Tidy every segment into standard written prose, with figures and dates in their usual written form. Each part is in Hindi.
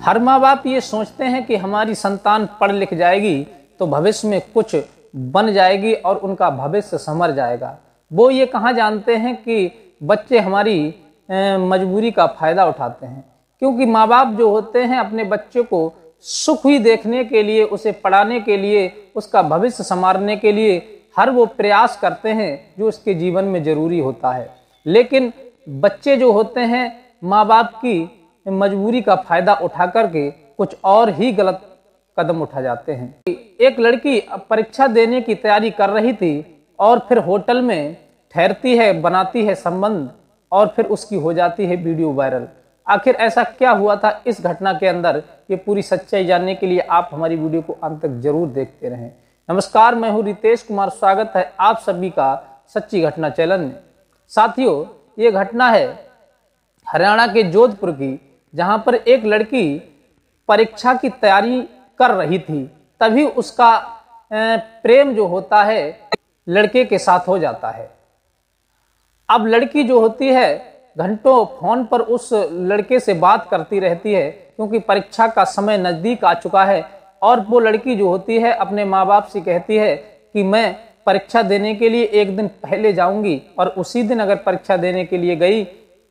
हर माँ बाप ये सोचते हैं कि हमारी संतान पढ़ लिख जाएगी तो भविष्य में कुछ बन जाएगी और उनका भविष्य संवर जाएगा। वो ये कहाँ जानते हैं कि बच्चे हमारी मजबूरी का फायदा उठाते हैं, क्योंकि माँ बाप जो होते हैं अपने बच्चे को सुख ही देखने के लिए, उसे पढ़ाने के लिए, उसका भविष्य संवारने के लिए हर वो प्रयास करते हैं जो उसके जीवन में जरूरी होता है। लेकिन बच्चे जो होते हैं माँ बाप की मजबूरी का फायदा उठा करके कुछ और ही गलत कदम उठा जाते हैं। एक लड़की परीक्षा देने की तैयारी कर रही थी और फिर होटल में ठहरती है, बनाती है संबंध और फिर उसकी हो जाती है वीडियो वायरल। आखिर ऐसा क्या हुआ था इस घटना के अंदर, ये पूरी सच्चाई जानने के लिए आप हमारी वीडियो को अंत तक जरूर देखते रहें। नमस्कार, मैं हूं रितेश कुमार, स्वागत है आप सभी का सच्ची घटना चैनल में। साथियों, ये घटना है हरियाणा के जोधपुर की, जहां पर एक लड़की परीक्षा की तैयारी कर रही थी, तभी उसका प्रेम जो होता है लड़के के साथ हो जाता है। अब लड़की जो होती है घंटों फोन पर उस लड़के से बात करती रहती है, क्योंकि परीक्षा का समय नजदीक आ चुका है। और वो लड़की जो होती है अपने माँ बाप से कहती है कि मैं परीक्षा देने के लिए एक दिन पहले जाऊंगी और उसी दिन अगर परीक्षा देने के लिए गई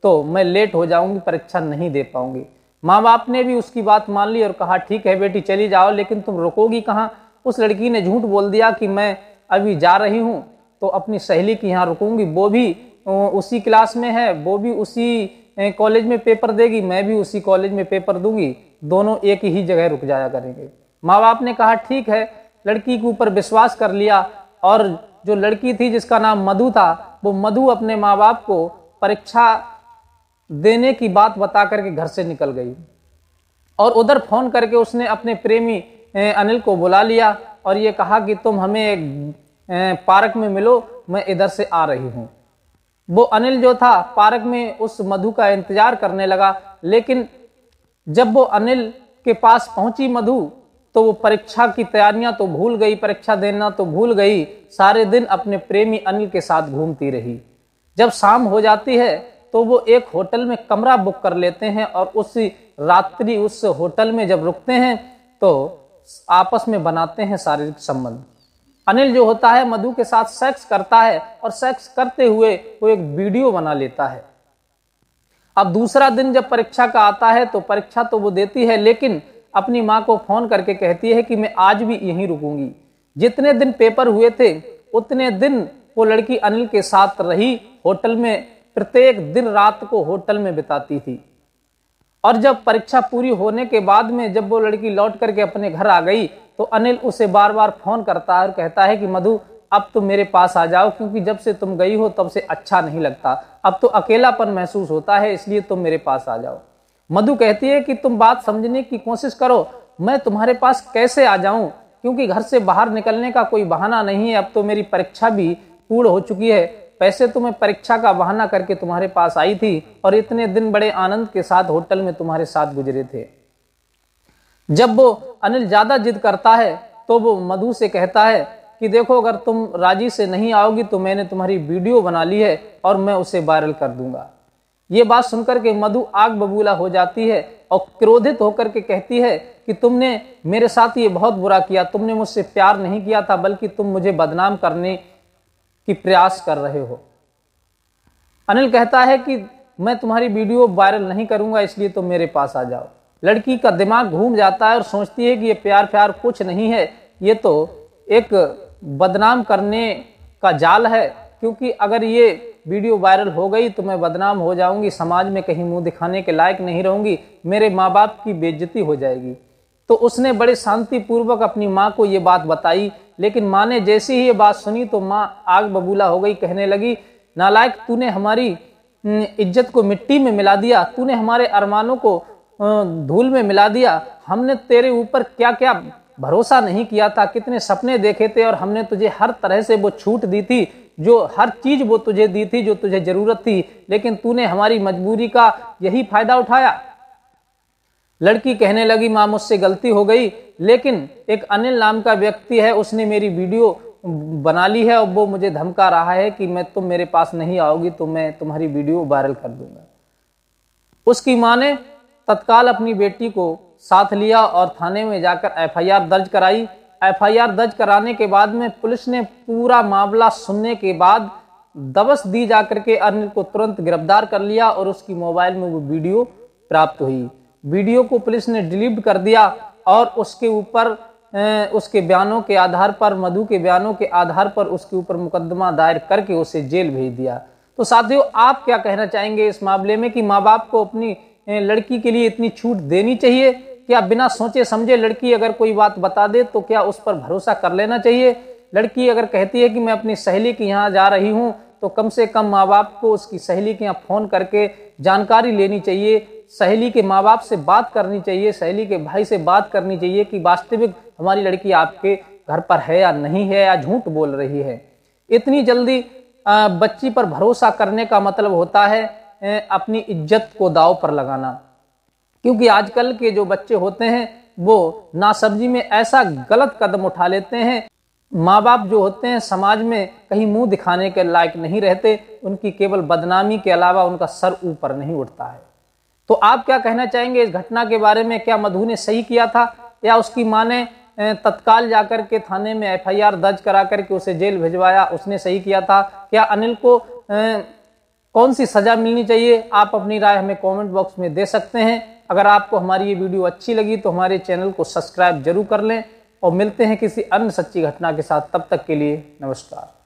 तो मैं लेट हो जाऊंगी, परीक्षा नहीं दे पाऊंगी। माँ बाप ने भी उसकी बात मान ली और कहा ठीक है बेटी चली जाओ, लेकिन तुम रुकोगी कहाँ। उस लड़की ने झूठ बोल दिया कि मैं अभी जा रही हूँ तो अपनी सहेली की यहाँ रुकूंगी, वो भी उसी क्लास में है, वो भी उसी कॉलेज में पेपर देगी, मैं भी उसी कॉलेज में पेपर दूंगी, दोनों एक ही जगह रुक जाया करेंगे। माँ बाप ने कहा ठीक है, लड़की के ऊपर विश्वास कर लिया और जो लड़की थी जिसका नाम मधु था, वो मधु अपने माँ बाप को परीक्षा देने की बात बता करके घर से निकल गई और उधर फोन करके उसने अपने प्रेमी अनिल को बुला लिया और ये कहा कि तुम हमें पार्क में मिलो, मैं इधर से आ रही हूँ। वो अनिल जो था पार्क में उस मधु का इंतजार करने लगा, लेकिन जब वो अनिल के पास पहुंची मधु तो वो परीक्षा की तैयारियां तो भूल गई, परीक्षा देना तो भूल गई, सारे दिन अपने प्रेमी अनिल के साथ घूमती रही। जब शाम हो जाती है तो वो एक होटल में कमरा बुक कर लेते हैं और उसी रात्रि उस होटल में जब रुकते हैं तो आपस में बनाते हैं शारीरिक संबंध। अनिल जो होता है मधु के साथ सेक्स करता है और सेक्स करते हुए वो एक वीडियो बना लेता है। अब दूसरा दिन जब परीक्षा का आता है तो परीक्षा तो वो देती है, लेकिन अपनी माँ को फोन करके कहती है कि मैं आज भी यहीं रुकूंगी। जितने दिन पेपर हुए थे उतने दिन वो लड़की अनिल के साथ रही होटल में, प्रत्येक दिन रात को होटल में बिताती थी। और जब परीक्षा पूरी होने के बाद में जब वो लड़की लौट करके अपने घर आ गई तो अनिल उसे बार बार फोन करता है और कहता है कि मधु अब तुम मेरे पास आ जाओ, क्योंकि जब से तुम गई हो तब से अच्छा नहीं लगता, अब तो अकेलापन महसूस होता है, इसलिए तुम मेरे पास आ जाओ। मधु कहती है कि तुम बात समझने की कोशिश करो, मैं तुम्हारे पास कैसे आ जाऊं, क्योंकि घर से बाहर निकलने का कोई बहाना नहीं है, अब तो मेरी परीक्षा भी पूर्ण हो चुकी है। वैसे तो मैं परीक्षा का बहाना करके तुम्हारे पास आई थी और इतने दिन बड़े आनंद के साथ होटल में तुम्हारे साथ गुजरे थे। जब वो अनिल ज्यादा जिद करता है तो वो मधु से कहता है कि देखो अगर तुम राजी से नहीं आओगी तो मैंने तुम्हारी वीडियो बना ली है और मैं उसे वायरल कर दूंगा। ये बात सुनकर के मधु आग बबूला हो जाती है और क्रोधित होकर के कहती है कि तुमने मेरे साथ ये बहुत बुरा किया, तुमने मुझसे प्यार नहीं किया था बल्कि तुम मुझे बदनाम करने की प्रयास कर रहे हो। अनिल कहता है कि मैं तुम्हारी वीडियो वायरल नहीं करूंगा, इसलिए तुम मेरे पास आ जाओ। लड़की का दिमाग घूम जाता है और सोचती है कि ये प्यार प्यार कुछ नहीं है, ये तो एक बदनाम करने का जाल है, क्योंकि अगर ये वीडियो वायरल हो गई तो मैं बदनाम हो जाऊंगी, समाज में कहीं मुंह दिखाने के लायक नहीं रहूंगी, मेरे माँ बाप की बेइज्जती हो जाएगी। तो उसने बड़े शांतिपूर्वक अपनी माँ को ये बात बताई, लेकिन माँ ने जैसे ही ये बात सुनी तो माँ आग बबूला हो गई, कहने लगी नालायक, तूने हमारी इज्जत को मिट्टी में मिला दिया, तूने हमारे अरमानों को धूल में मिला दिया, हमने तेरे ऊपर क्या क्या भरोसा नहीं किया था, कितने सपने देखे थे और हमने तुझे हर तरह से वो छूट दी थी, जो हर चीज वो तुझे दी थी जो तुझे जरूरत थी, लेकिन तूने हमारी मजबूरी का यही फायदा उठाया। लड़की कहने लगी माँ मुझसे गलती हो गई, लेकिन एक अनिल नाम का व्यक्ति है, उसने मेरी वीडियो बना ली है और वो मुझे धमका रहा है कि मैं तुम मेरे पास नहीं आओगी तो मैं तुम्हारी वीडियो वायरल कर दूंगा। उसकी माँ ने तत्काल अपनी बेटी को साथ लिया और थाने में जाकर एफआईआर दर्ज कराई। एफआईआर दर्ज कराने के बाद में पुलिस ने पूरा मामला सुनने के बाद दबस दी जाकर के अनिल को तुरंत गिरफ्तार कर लिया और उसकी मोबाइल में वो वीडियो प्राप्त हुई। वीडियो को पुलिस ने डिलीट कर दिया और उसके ऊपर उसके बयानों के आधार पर, मधु के बयानों के आधार पर उसके ऊपर मुकदमा दायर करके उसे जेल भेज दिया। तो साथियों, आप क्या कहना चाहेंगे इस मामले में कि माँ बाप को अपनी लड़की के लिए इतनी छूट देनी चाहिए? क्या बिना सोचे समझे लड़की अगर कोई बात बता दे तो क्या उस पर भरोसा कर लेना चाहिए? लड़की अगर कहती है कि मैं अपनी सहेली के यहाँ जा रही हूँ तो कम से कम माँ बाप को उसकी सहेली के यहाँ फोन करके जानकारी लेनी चाहिए, सहेली के माँ बाप से बात करनी चाहिए, सहेली के भाई से बात करनी चाहिए कि वास्तविक हमारी लड़की आपके घर पर है या नहीं है, या झूठ बोल रही है। इतनी जल्दी बच्ची पर भरोसा करने का मतलब होता है अपनी इज्जत को दांव पर लगाना। क्योंकि आजकल के जो बच्चे होते हैं वो नासमझी में ऐसा गलत कदम उठा लेते हैं, माँ बाप जो होते हैं समाज में कहीं मुंह दिखाने के लायक नहीं रहते, उनकी केवल बदनामी के अलावा उनका सर ऊपर नहीं उठता है। तो आप क्या कहना चाहेंगे इस घटना के बारे में? क्या मधु ने सही किया था या उसकी माँ ने तत्काल जाकर के थाने में एफआईआर दर्ज करा करके उसे जेल भिजवाया, उसने सही किया था? क्या अनिल को कौन सी सजा मिलनी चाहिए? आप अपनी राय हमें कमेंट बॉक्स में दे सकते हैं। अगर आपको हमारी ये वीडियो अच्छी लगी तो हमारे चैनल को सब्सक्राइब जरूर कर लें और मिलते हैं किसी अन्य सच्ची घटना के साथ। तब तक के लिए नमस्कार।